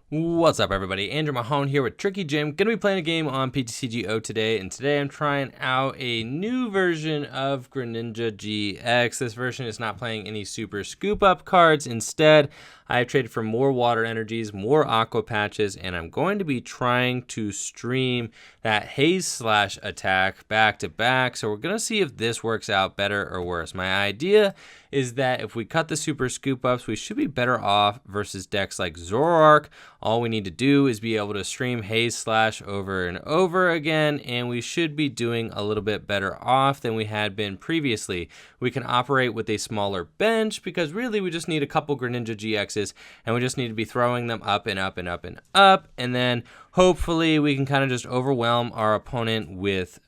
What's up, everybody? Andrew Mahone here with Tricky Jim. Gonna be playing a game on PTCGO today, and today I'm trying out a new version of Greninja GX. This version is not playing any super scoop up cards. Instead, I have traded for more water energies, more aqua patches, and I'm going to be trying to stream that haze slash attack back to back. So we're gonna see if this works out better or worse. My idea is that if we cut the super scoop ups, we should be better off versus decks like Zoroark. All we need to do is be able to stream haze slash over and over again, and we should be doing a little bit better off than we had been previously. We can operate with a smaller bench because really we just need a couple Greninja GXs, and we just need to be throwing them up and up and up and up, and then hopefully we can kind of just overwhelm our opponent with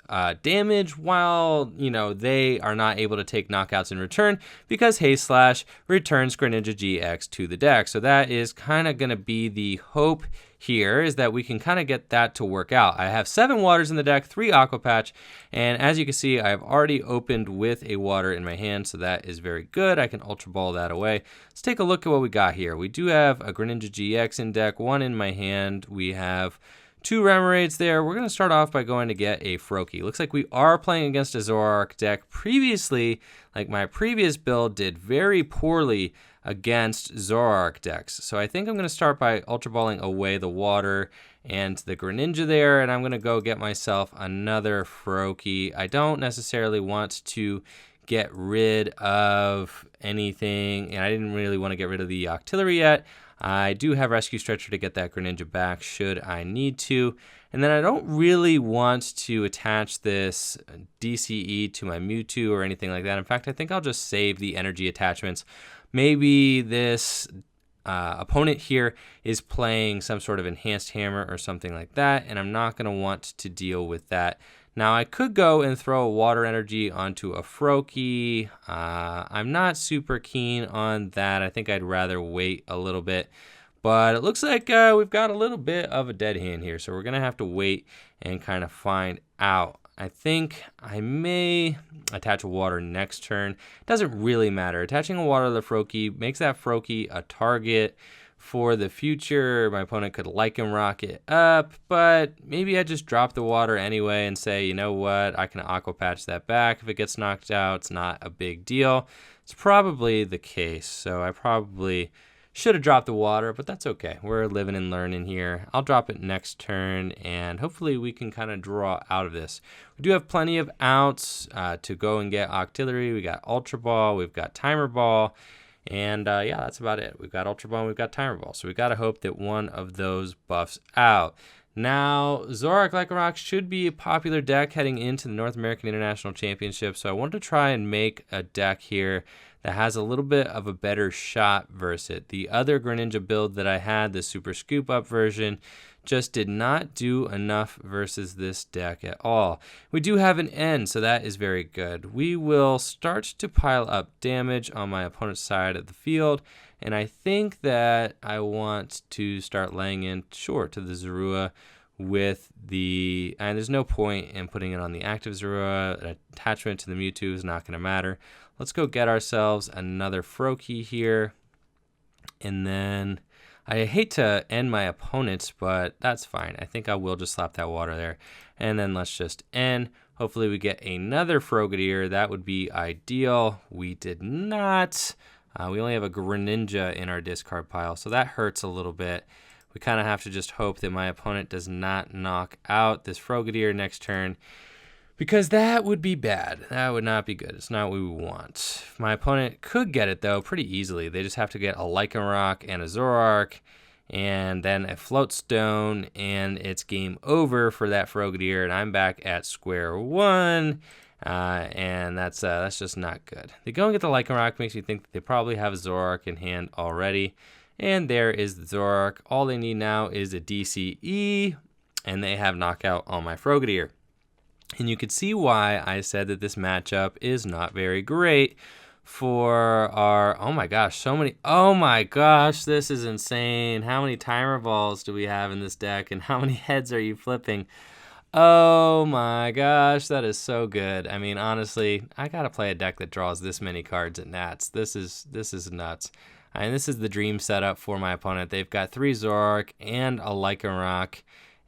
damage while, they are not able to take knockouts in return because haze slash returns Greninja GX to the deck. So that is kind of going to be the hope here, is that we can kind of get that to work out. I have 7 waters in the deck, 3 aqua patch, and as you can see, I've already opened with a water in my hand, so that is very good. I can ultra ball that away. Let's take a look at what we got here. We do have a Greninja GX in deck, 1 in my hand. We have 2 Remoraid's there. We're going to start off by going to get a Froakie. Looks like we are playing against a Zoroark deck. Previously, like my previous build, did very poorly against Zoroark decks. So I think I'm going to start by Ultra Balling away the water and the Greninja there, and I'm going to go get myself another Froakie. I don't necessarily want to get rid of anything, and I didn't really want to get rid of the Octillery yet. I do have Rescue Stretcher to get that Greninja back should I need to. And then I don't really want to attach this DCE to my Mewtwo or anything like that. In fact, I think I'll just save the energy attachments. Maybe this opponent here is playing some sort of Enhanced Hammer or something like that, and I'm not going to want to deal with that. Now, I could go and throw a water energy onto a Froakie. I'm not super keen on that. I think I'd rather wait a little bit. But it looks like we've got a little bit of a dead hand here, so we're going to have to wait and kind of find out. I think I may attach a water next turn. Doesn't really matter. Attaching a water to the Froakie makes that Froakie a target for the future. My opponent could Lycanroc it up, but maybe I just drop the water anyway and say, you know what, I can Aqua Patch that back. If it gets knocked out, it's not a big deal. It's probably the case, so I probably should have dropped the water, but that's okay. We're living and learning here. I'll drop it next turn, and hopefully we can kind of draw out of this. We do have plenty of outs to go and get Octillery. We got Ultra Ball, we've got Timer Ball, and yeah, that's about it. We've got Ultra Ball and we've got Timer Ball, so we got to hope that one of those buffs out. Now, Zoroark Lycanroc should be a popular deck heading into the North American International Championship, so I wanted to try and make a deck here that has a little bit of a better shot versus it. The other Greninja build that I had, the Super Scoop Up version, just did not do enough versus this deck at all. We do have an N, so that is very good. We will start to pile up damage on my opponent's side of the field, and I think that I want to start laying in short to the Zorua with the, and there's no point in putting it on the active Zorua. An attachment to the Mewtwo is not going to matter. Let's go get ourselves another Froakie here, and then I hate to end my opponents, but that's fine. I think I will just slap that water there, and then let's just end. Hopefully we get another Frogadier. That would be ideal. We did not. We only have a Greninja in our discard pile, so that hurts a little bit. We kind of have to just hope that my opponent does not knock out this Frogadier next turn, because that would be bad. That would not be good. It's not what we want. My opponent could get it, though, pretty easily. They just have to get a Lycanroc and a Zoroark, and then a Floatstone, and it's game over for that Frogadier, and I'm back at square one. And that's just not good. They go and get the Lycanroc, makes me think that they probably have a Zoroark in hand already. And there is the Zoroark. All they need now is a DCE, and they have knockout on my Frogadier. And you can see why I said that this matchup is not very great for our, oh my gosh, so many, oh my gosh, this is insane. How many Timer Balls do we have in this deck, and how many heads are you flipping? Oh my gosh, that is so good. I mean, honestly, I gotta play a deck that draws this many cards at Nats. This is nuts. And this is the dream setup for my opponent. They've got 3 Zoroark and a Lycanroc,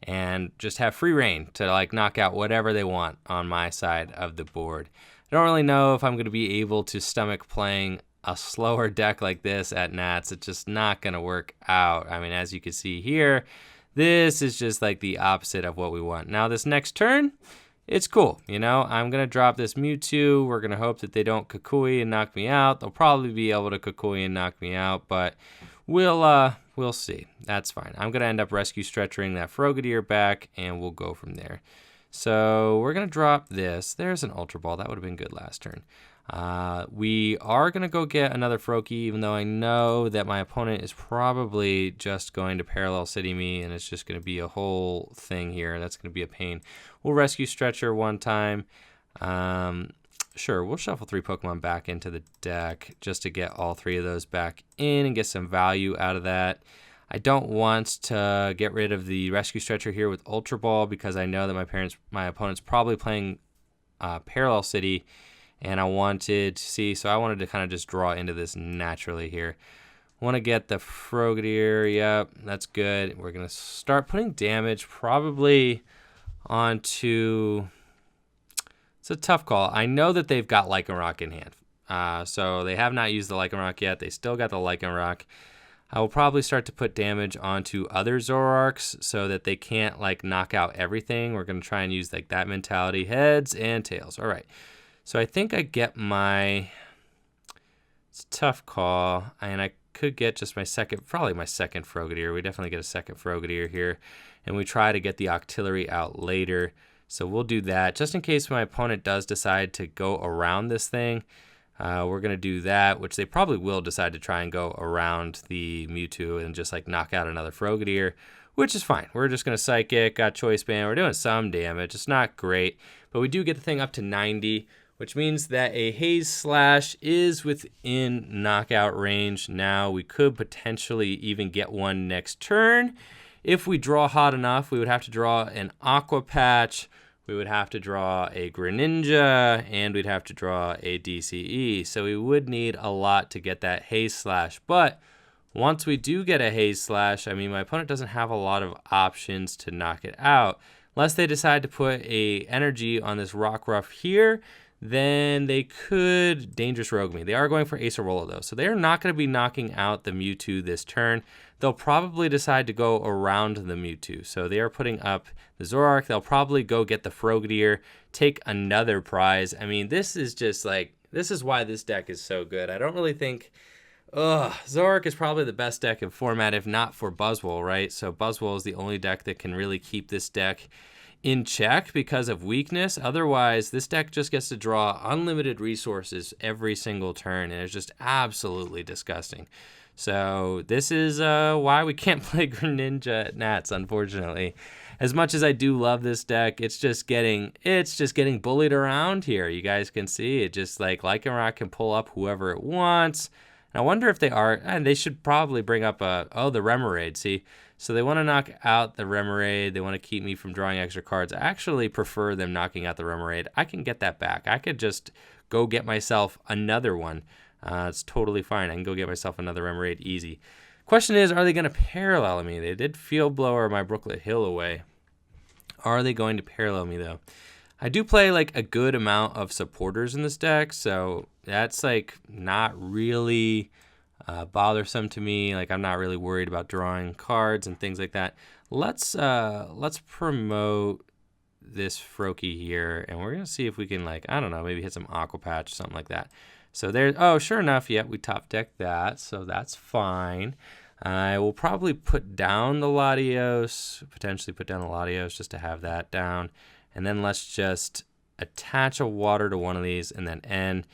and just have free reign to like knock out whatever they want on my side of the board. I don't really know if I'm going to be able to stomach playing a slower deck like this at Nats. It's just not going to work out. I mean, as you can see here, this is just like the opposite of what we want. Now this next turn, it's cool, you know. I'm going to drop this Mewtwo. We're going to hope that they don't Kukui and knock me out. They'll probably be able to Kukui and knock me out, but we'll see. That's fine. I'm going to end up rescue stretching that Frogadier back, and we'll go from there. So we're going to drop this. There's an Ultra Ball. That would have been good last turn. We are going to go get another Froakie, even though I know that my opponent is probably just going to Parallel City me, and it's just going to be a whole thing here. That's going to be a pain. We'll rescue Stretcher one time. Sure, we'll shuffle 3 Pokemon back into the deck just to get all 3 of those back in and get some value out of that. I don't want to get rid of the Rescue Stretcher here with Ultra Ball because I know that my opponent's probably playing Parallel City, and I wanted to see, so I wanted to kind of just draw into this naturally here. Want to get the Frogadier, yep, that's good. We're going to start putting damage probably onto, it's a tough call. I know that they've got Lycanroc in hand, so they have not used the Lycanroc yet. They still got the Lycanroc. I will probably start to put damage onto other Zoroarks so that they can't like knock out everything. We're going to try and use like that mentality, heads and tails. All right. So I think I get my, it's a tough call, and I could get just probably my second Frogadier. We definitely get a second Frogadier here, and we try to get the Octillery out later. So we'll do that just in case my opponent does decide to go around this thing. We're going to do that, which they probably will decide to try and go around the Mewtwo and just like knock out another Frogadier, which is fine. We're just going to Psychic, got Choice Band. We're doing some damage. It's not great, but we do get the thing up to 90, which means that a Haze Slash is within knockout range. Now we could potentially even get one next turn. If we draw hot enough, we would have to draw an Aqua Patch, we would have to draw a Greninja, and we'd have to draw a DCE. So we would need a lot to get that Haze Slash. But once we do get a Haze Slash, I mean, my opponent doesn't have a lot of options to knock it out. Unless they decide to put a energy on this Rockruff here, then they could Dangerous Rogue me. They are going for Acerola though, so they're not going to be knocking out the Mewtwo this turn. They'll probably decide to go around the Mewtwo. So they are putting up the Zoroark. They'll probably go get the Frogadier, take another prize. I mean, this is just like, this is why this deck is so good. I don't really think, Zoroark is probably the best deck in format, if not for Buzzwole, right? So Buzzwole is the only deck that can really keep this deck in check because of weakness. Otherwise, this deck just gets to draw unlimited resources every single turn, and it's just absolutely disgusting. So this is why we can't play Greninja at Nats, unfortunately. As much as I do love this deck, it's just getting bullied around here. You guys can see it, just like Lycanroc can pull up whoever it wants. And I wonder if they are, and they should probably bring up the Remoraid, see? So they want to knock out the Remoraid. They want to keep me from drawing extra cards. I actually prefer them knocking out the Remoraid. I can get that back. I could just go get myself another one. It's totally fine. I can go get myself another Remoraid easy. Question is, are they going to parallel me? They did Field Blower my Brooklet Hill away. Are they going to parallel me, though? I do play like a good amount of supporters in this deck, so that's like not really bothersome to me. Like, I'm not really worried about drawing cards and things like that. Let's promote this Froakie here, and we're gonna see if we can, like, I don't know, maybe hit some Aqua Patch, something like that. So there's, oh, sure enough, yeah, we top deck that, so that's fine. I will probably put down the Latios, potentially put down the Latios just to have that down, and then let's just attach a water to one of these and then end.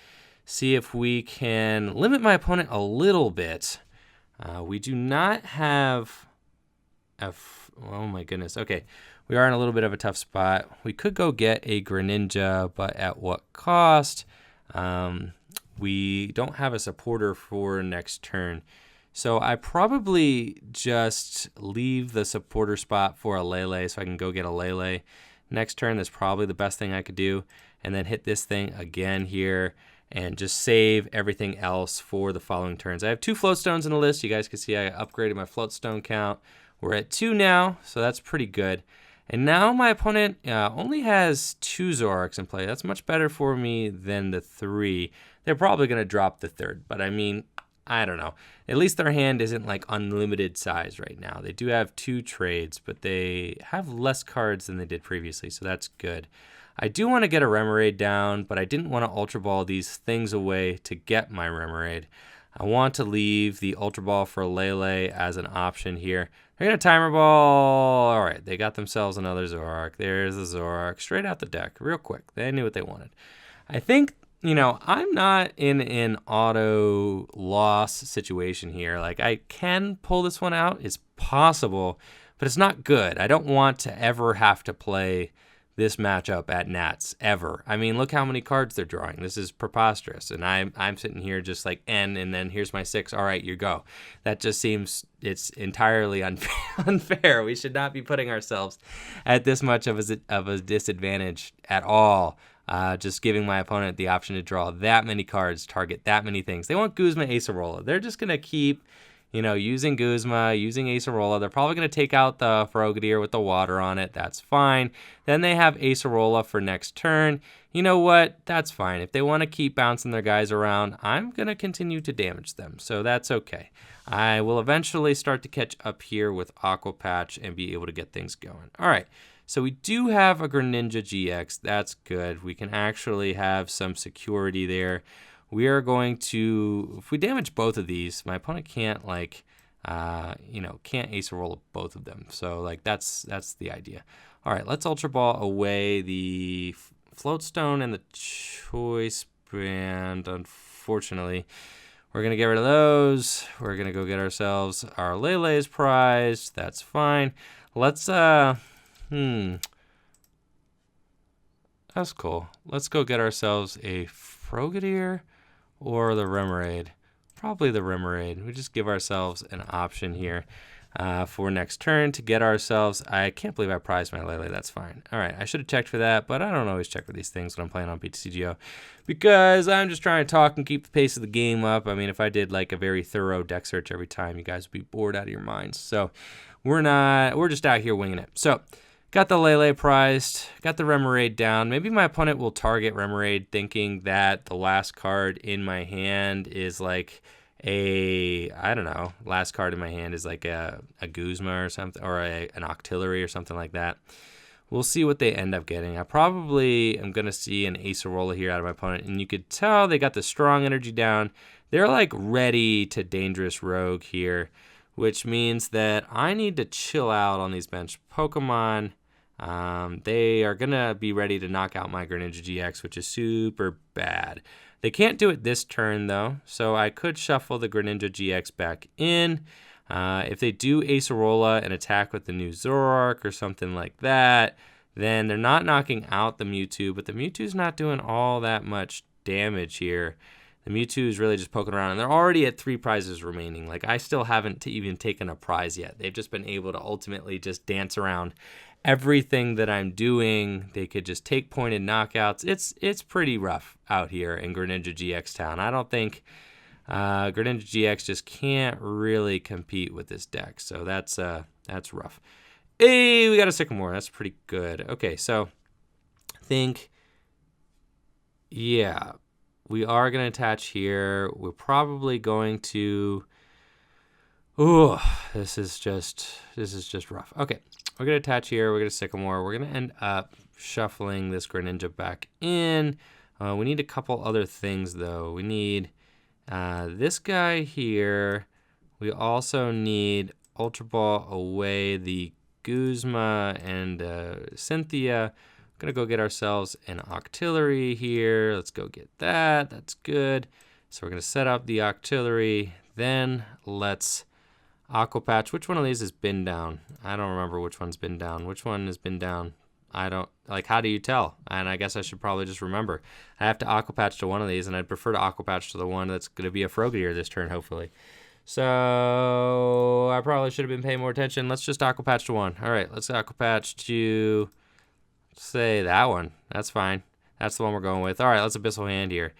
See if we can limit my opponent a little bit. We do not have oh my goodness. Okay, we are in a little bit of a tough spot. We could go get a Greninja, but at what cost? We don't have a supporter for next turn. So I probably just leave the supporter spot for a Lele so I can go get a Lele. Next turn, that's probably the best thing I could do. And then hit this thing again here. and just save everything else for the following turns. I have 2 float stones in the list. You guys can see I upgraded my float stone count. We're at 2 now, so that's pretty good. And now my opponent only has 2 Zoroarks in play. That's much better for me than the 3. They're probably going to drop the 3rd, but I mean, I don't know. At least their hand isn't like unlimited size right now. They do have 2 trades, but they have less cards than they did previously, so that's good. I do want to get a Remoraid down, but I didn't want to Ultra Ball these things away to get my Remoraid. I want to leave the Ultra Ball for Lele as an option here. They're going to Timer Ball. All right, they got themselves another Zoroark. There's the Zoroark straight out the deck real quick. They knew what they wanted. I think, you know, I'm not in an auto loss situation here. Like, I can pull this one out. It's possible, but it's not good. I don't want to ever have to play this matchup at Nats ever. I mean, look how many cards they're drawing. This is preposterous. And I'm sitting here just like N, and then here's my 6. All right, you go. That just seems it's entirely unfair. We should not be putting ourselves at this much of a disadvantage at all. Just giving my opponent the option to draw that many cards, target that many things. They want Guzma, Acerola. They're just going to keep, you know, using Guzma, using Acerola. They're probably going to take out the Frogadier with the water on it. That's fine. Then they have Acerola for next turn. You know what? That's fine. If they want to keep bouncing their guys around, I'm going to continue to damage them. So that's okay. I will eventually start to catch up here with Aqua Patch and be able to get things going. All right. So we do have a Greninja GX. That's good. We can actually have some security there. We are going to, if we damage both of these, my opponent can't like, you know, can't Acerola both of them. So like that's the idea. All right, let's Ultra Ball away the Float Stone and the Choice Band. Unfortunately, we're gonna get rid of those. We're gonna go get ourselves our Lele's prize. That's fine. Let's that's cool. Let's go get ourselves a Frogadier or the Remoraid. Probably the Remoraid. We just give ourselves an option here for next turn to get ourselves. I can't believe I prized my Lele. That's fine. All right, I should have checked for that, but I don't always check for these things when I'm playing on PTCGO because I'm just trying to talk and keep the pace of the game up. I mean, if I did like a very thorough deck search every time, you guys would be bored out of your minds. So we're not. We're just out here winging it. So got the Lele prized, got the Remoraid down. Maybe my opponent will target Remoraid thinking that the last card in my hand is like I don't know, last card in my hand is like a Guzma or something, or an Octillery or something like that. We'll see what they end up getting. I probably am going to see an Acerola here out of my opponent, and you could tell they got the strong energy down. They're like ready to Dangerous Rogue here, which means that I need to chill out on these bench Pokemon. They are going to be ready to knock out my Greninja GX, which is super bad. They can't do it this turn, though, so I could shuffle the Greninja GX back in. If they do Acerola and attack with the new Zoroark or something like that, then they're not knocking out the Mewtwo, but the Mewtwo's not doing all that much damage here. The Mewtwo is really just poking around, and they're already at 3 prizes remaining. Like, I still haven't even taken a prize yet. They've just been able to ultimately just dance around everything that I'm doing. They could just take pointed knockouts. It's pretty rough out here in Greninja GX Town. I don't think Greninja GX just can't really compete with this deck. So that's rough. Hey, we got a Sycamore. That's pretty good. Okay, so I think, yeah, we are going to attach here. We're probably going to, this is just rough. Okay, we're going to attach here. We're going to Sycamore. We're going to end up shuffling this Greninja back in. We need a couple other things, though. We need this guy here. We also need Ultra Ball away the Guzma and Cynthia. We're going to go get ourselves an Octillery here. Let's go get that. That's good. So we're going to set up the Octillery. Then let's Aqua Patch. Which one of these has been down? I don't remember which one's been down. Which one has been down? I don't, like, how do you tell? And I guess I should probably just remember. I have to Aqua Patch to one of these, and I'd prefer to Aqua Patch to the one that's going to be a Frogadier this turn, hopefully. So I probably should have been paying more attention. Let's just Aqua Patch to one. All right, let's Aqua Patch to, say, that one. That's fine. That's the one we're going with. All right, let's Abyssal Hand here.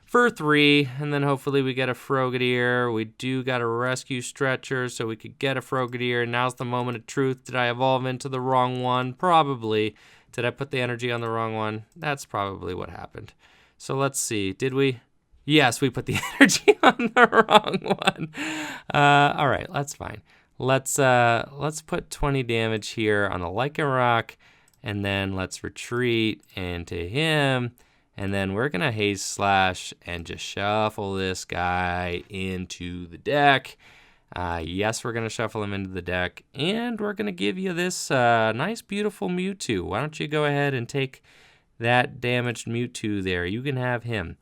for 3, and then hopefully we get a Frogadier. We do got a Rescue Stretcher, so we could get a Frogadier. Now's the moment of truth. Did I evolve into the wrong one? Probably. Did I put the energy on the wrong one? That's probably what happened. So let's see. Did we? Yes, we put the energy on the wrong one. All right, that's fine. Let's put 20 damage here on the Lycanroc, and then let's retreat into him. And then we're going to Haze Slash and just shuffle this guy into the deck. Yes, we're going to shuffle him into the deck. And we're going to give you this nice, beautiful Mewtwo. Why don't you go ahead and take that damaged Mewtwo there. You can have him.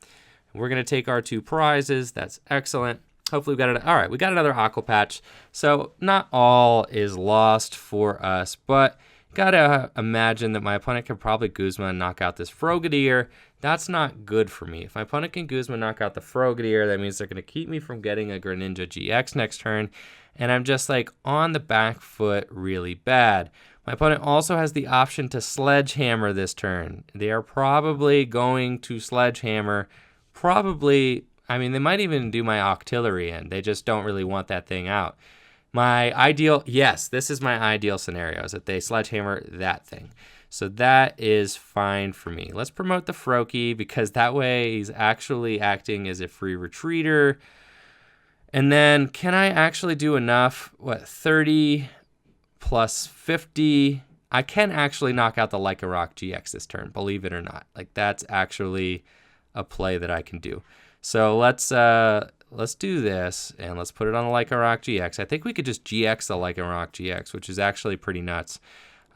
We're going to take our 2 prizes. That's excellent. Hopefully we got it. All right, we got another Aqua Patch. So not all is lost for us, but gotta imagine that my opponent can probably Guzma and knock out this Frogadier. That's not good for me. If my opponent can Guzma knock out the Frogadier, that means they're going to keep me from getting a Greninja GX next turn. And I'm just like on the back foot really bad. My opponent also has the option to Sledgehammer this turn. They are probably going to Sledgehammer. Probably, I mean, they might even do my Octillery in. They just don't really want that thing out. My ideal, yes, this is my ideal scenario, is that they Sledgehammer that thing. So that is fine for me. Let's promote the Froakie because that way he's actually acting as a free retreater. And then can I actually do enough? What, 30 plus 50? I can actually knock out the Lycanroc GX this turn, believe it or not. Like that's actually a play that I can do. So let's do this and let's put it on the Lycanroc GX. I think we could just GX the Lycanroc GX, which is actually pretty nuts.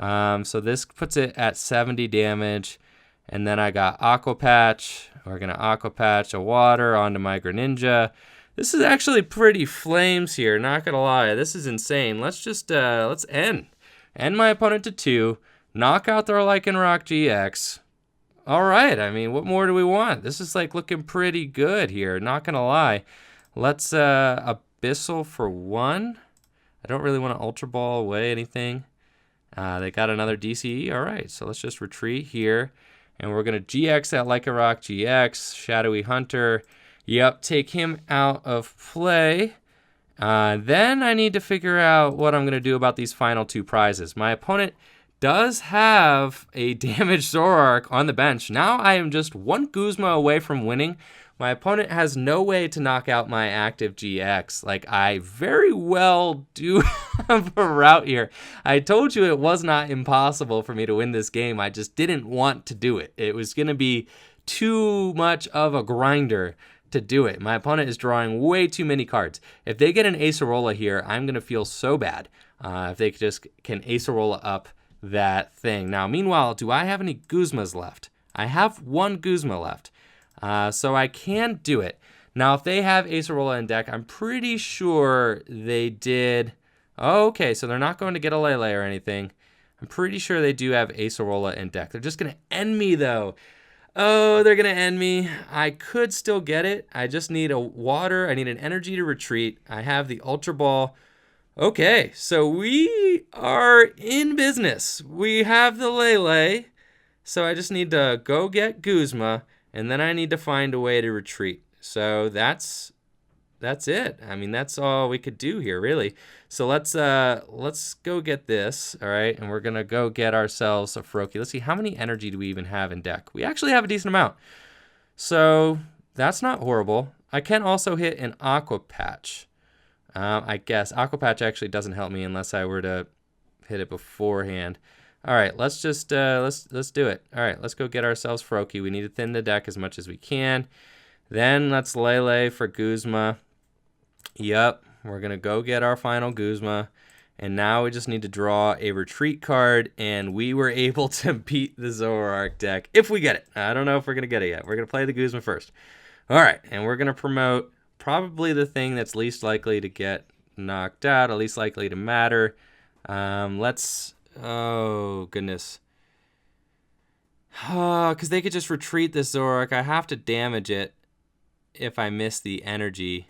So this puts it at 70 damage. And then I got Aqua Patch. We're going to Aqua Patch a water onto my Greninja. This is actually pretty flames here, not going to lie. This is insane. Let's just, let's end my opponent to 2. Knock out their Lycanroc GX. All right, I mean, what more do we want? This is like looking pretty good here, not going to lie. Let's Abyssal for 1. I don't really want to Ultra Ball away anything. They got another DCE. All right, so let's just retreat here. And we're going to GX that Lycanroc GX, Shadowy Hunter. Yep, take him out of play. Then I need to figure out what I'm going to do about these final 2 prizes. My opponent does have a damaged Zoroark on the bench. Now I am just 1 Guzma away from winning. My opponent has no way to knock out my active GX. Like, I very well do have a route here. I told you it was not impossible for me to win this game. I just didn't want to do it. It was going to be too much of a grinder to do it. My opponent is drawing way too many cards. If they get an Acerola here, I'm going to feel so bad if they just can Acerola up that thing. Now, meanwhile, do I have any Guzmas left? I have 1 Guzma left. So I can do it. Now, if they have Acerola in deck, I'm pretty sure they did. Oh, okay, so they're not going to get a Lele or anything. I'm pretty sure they do have Acerola in deck. They're just going to end me, though. Oh, they're going to end me. I could still get it. I just need a water. I need an energy to retreat. I have the Ultra Ball. Okay, so we are in business. We have the Lele. So I just need to go get Guzma. And then I need to find a way to retreat. So that's it. I mean, that's all we could do here, really. So let's go get this, all right? And we're going to go get ourselves a Froakie. Let's see, how many energy do we even have in deck? We actually have a decent amount. So that's not horrible. I can also hit an Aqua Patch. I guess Aqua Patch actually doesn't help me unless I were to hit it beforehand. All right, let's just let's do it. All right, let's go get ourselves Froakie. We need to thin the deck as much as we can. Then let's Lele for Guzma. Yep, we're gonna go get our final Guzma, and now we just need to draw a retreat card, and we were able to beat the Zoroark deck if we get it. I don't know if we're gonna get it yet. We're gonna play the Guzma first. All right, and we're gonna promote probably the thing that's least likely to get knocked out, or least likely to matter. Let's. Oh, goodness. Oh, because they could just retreat this Zoroark. I have to damage it if I miss the energy.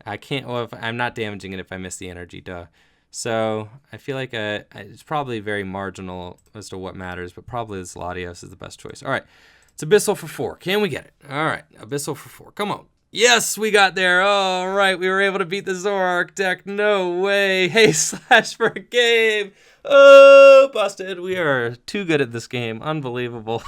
I can't, well, if I'm not damaging it if I miss the energy, duh. So I feel like it's probably very marginal as to what matters, but probably this Latios is the best choice. All right, It's Abyssal for 4. Can we get it? All right, Abyssal for 4. Come on. Yes, we got there. All right, we were able to beat the Zoroark deck. No way. Hey, slash for a game. Oh, busted. We are too good at this game. Unbelievable.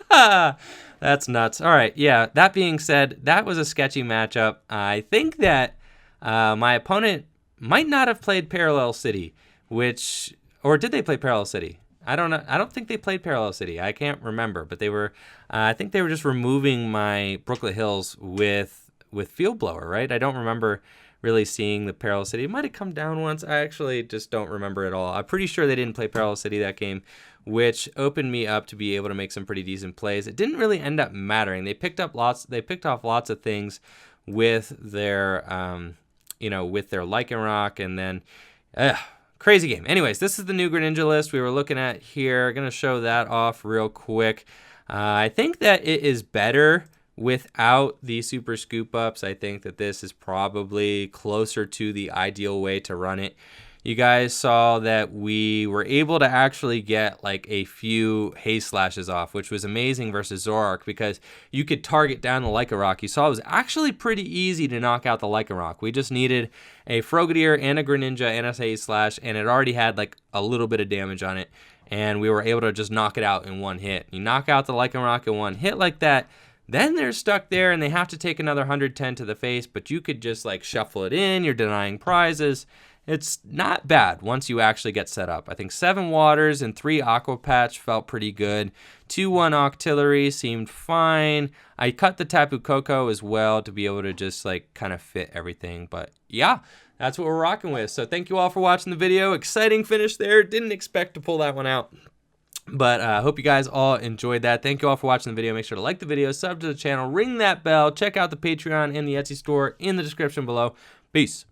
That's nuts. All right, yeah, that being said, that was a sketchy matchup. I think that my opponent might not have played Parallel City, or did they play Parallel City? I don't know. I don't think they played Parallel City. I can't remember, but they were. I think they were just removing my Brooklet Hills with Field Blower, right? I don't remember really seeing the Parallel City. It might have come down once. I actually just don't remember at all. I'm pretty sure they didn't play Parallel City that game, which opened me up to be able to make some pretty decent plays. It didn't really end up mattering. They picked off lots of things with their, with their Lycanroc, and then. Crazy game. Anyways, this is the new Greninja list we were looking at here. Going to show that off real quick. I think that it is better without the super scoop ups. I think that this is probably closer to the ideal way to run it. You guys saw that we were able to actually get like a few haze slashes off, which was amazing versus Zoroark because you could target down the Lycanroc. You saw it was actually pretty easy to knock out the Lycanroc. We just needed a Frogadier and a Greninja and a haze slash, and it already had like a little bit of damage on it, and we were able to just knock it out in one hit. You knock out the Lycanroc in one hit like that, then they're stuck there and they have to take another 110 to the face, but you could just like shuffle it in. You're denying prizes. It's not bad once you actually get set up. I think 7 Waters and 3 Aqua Patch felt pretty good. 2-1 Octillery seemed fine. I cut the Tapu Koko as well to be able to just like kind of fit everything. But yeah, that's what we're rocking with. So thank you all for watching the video. Exciting finish there. Didn't expect to pull that one out. But I hope you guys all enjoyed that. Thank you all for watching the video. Make sure to like the video, sub to the channel, ring that bell, check out the Patreon and the Etsy store in the description below. Peace.